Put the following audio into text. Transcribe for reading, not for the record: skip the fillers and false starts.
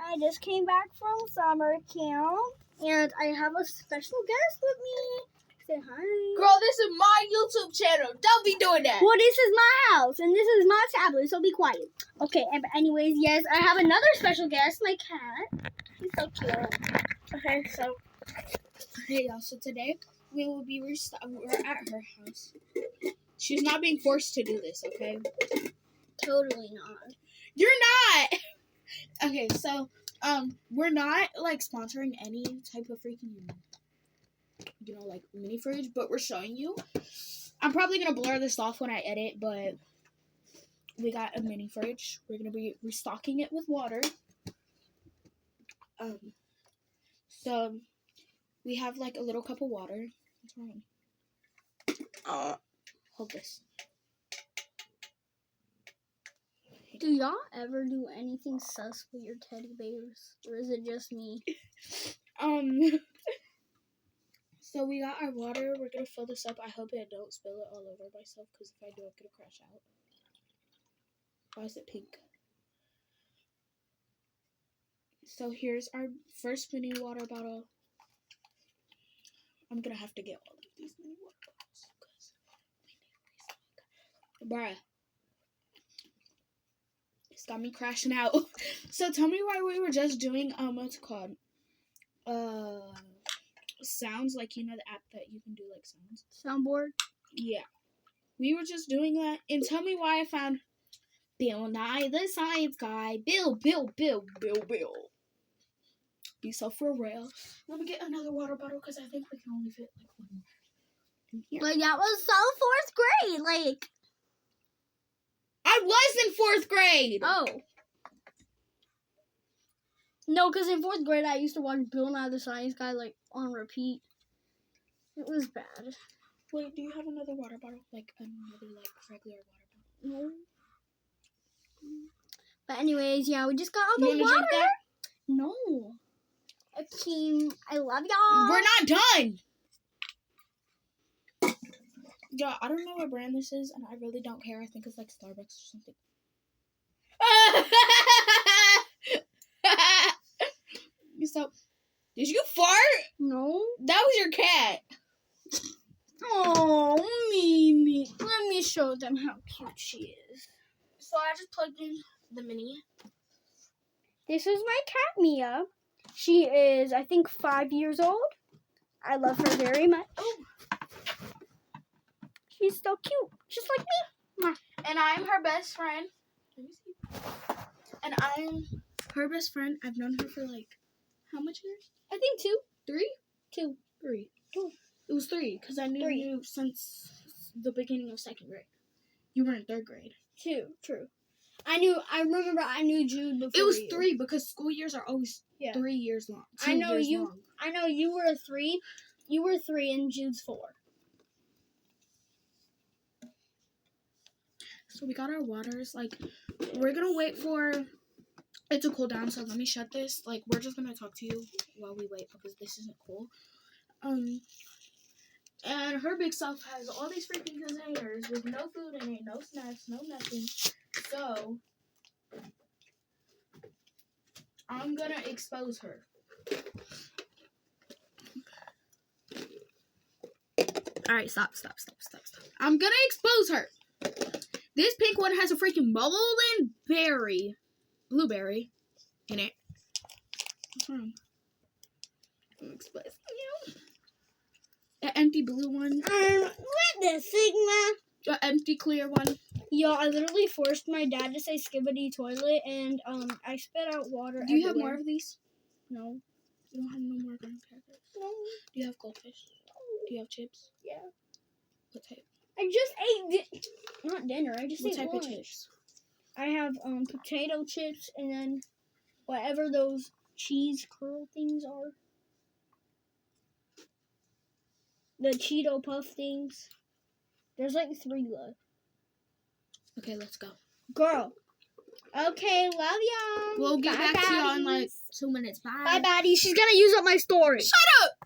I just came back from summer camp, and I have a special guest with me. Say hi. Girl, this is my YouTube channel. Don't be doing that. Well, this is my house, and this is my tablet, so be quiet. Okay, but anyways, yes, I have another special guest, my cat. She's so cute. Okay, so hey y'all. So today we will be we're at her house. She's not being forced to do this, okay? Totally not. You're not. Okay, so we're not like sponsoring any type of freaking, you know, like mini fridge, but we're showing you. I'm probably gonna blur this off when I edit, but we got a mini fridge. We're gonna be restocking it with water. So we have like a little cup of water. What's wrong? Hold this. Do y'all ever do anything sus with your teddy bears, or is it just me? So we got our water. We're gonna fill this up. I hope I don't spill it all over myself, because if I do, I'm gonna crash out. Why is it pink? So here's our first mini water bottle. I'm gonna have to get all of these mini water bottles because bruh, it's got me crashing out. So tell me why we were just doing what's it called? Sounds, like, you know, the app that you can do like sounds. Soundboard? Yeah. We were just doing that, and tell me why I found Bill Nye the Science Guy. Bill. Be so for real. Let me get another water bottle because I think we can only fit like one more in here. Like, that was so 4th grade, like. I was in 4th grade! Oh. No, because in 4th grade, I used to watch Bill Nye the Science Guy, like, on repeat. It was bad. Wait, do you have another water bottle? Like, another, like, regular water bottle? No. But anyways, yeah, we just got all the You wanna water. drink that? No. Okay, I love y'all. We're not done! Yeah, I don't know what brand this is, and I really don't care. I think it's like Starbucks or something. So, did you fart? No. That was your cat. Oh, Mimi. Let me show them how cute she is. So I just plugged in the mini. This is my cat, Mia. She is, I think, 5 years old. I love her very much. Oh. She's so cute, just like me. And I'm her best friend. Let me see. And I'm her best friend. I've known her for like, how much years? I think 2. 3? 2. 3. 2. It was 3 because I knew 3. you since the beginning of 2nd grade. You were in 3rd grade. 2, true. I knew Jude before. It was you. 3 because school years are always 3 years long. 2 years long. I know you were 3. You were 3 and Jude's 4. So we got our waters. Like, we're gonna wait for it to cool down. So let me shut this. Like, we're just gonna talk to you while we wait because this isn't cool. And her big self has all these freaking containers with no food in it, no snacks, no nothing. So I'm gonna expose her. Alright, stop. I'm gonna expose her. This pink one has a freaking bubbling blueberry in it. What's wrong? I'm exposing you. An empty blue one. What the Sigma? An empty clear one. Yo, I literally forced my dad to say skibbity toilet, and I spit out water. Do you have more of these? No. You don't have no more graham crackers? No. Do you have goldfish? Do you have chips? Yeah. What type? I just ate not dinner. I just What ate type lunch. of chips? I have potato chips and then whatever those cheese curl things are. The Cheeto puff things. There's like 3 left. Okay, let's go. Girl. Okay, love y'all. We'll get Bye, back to y'all in baddies. like 2 minutes. Bye. Bye, baddie. She's gonna use up my storage. Shut up!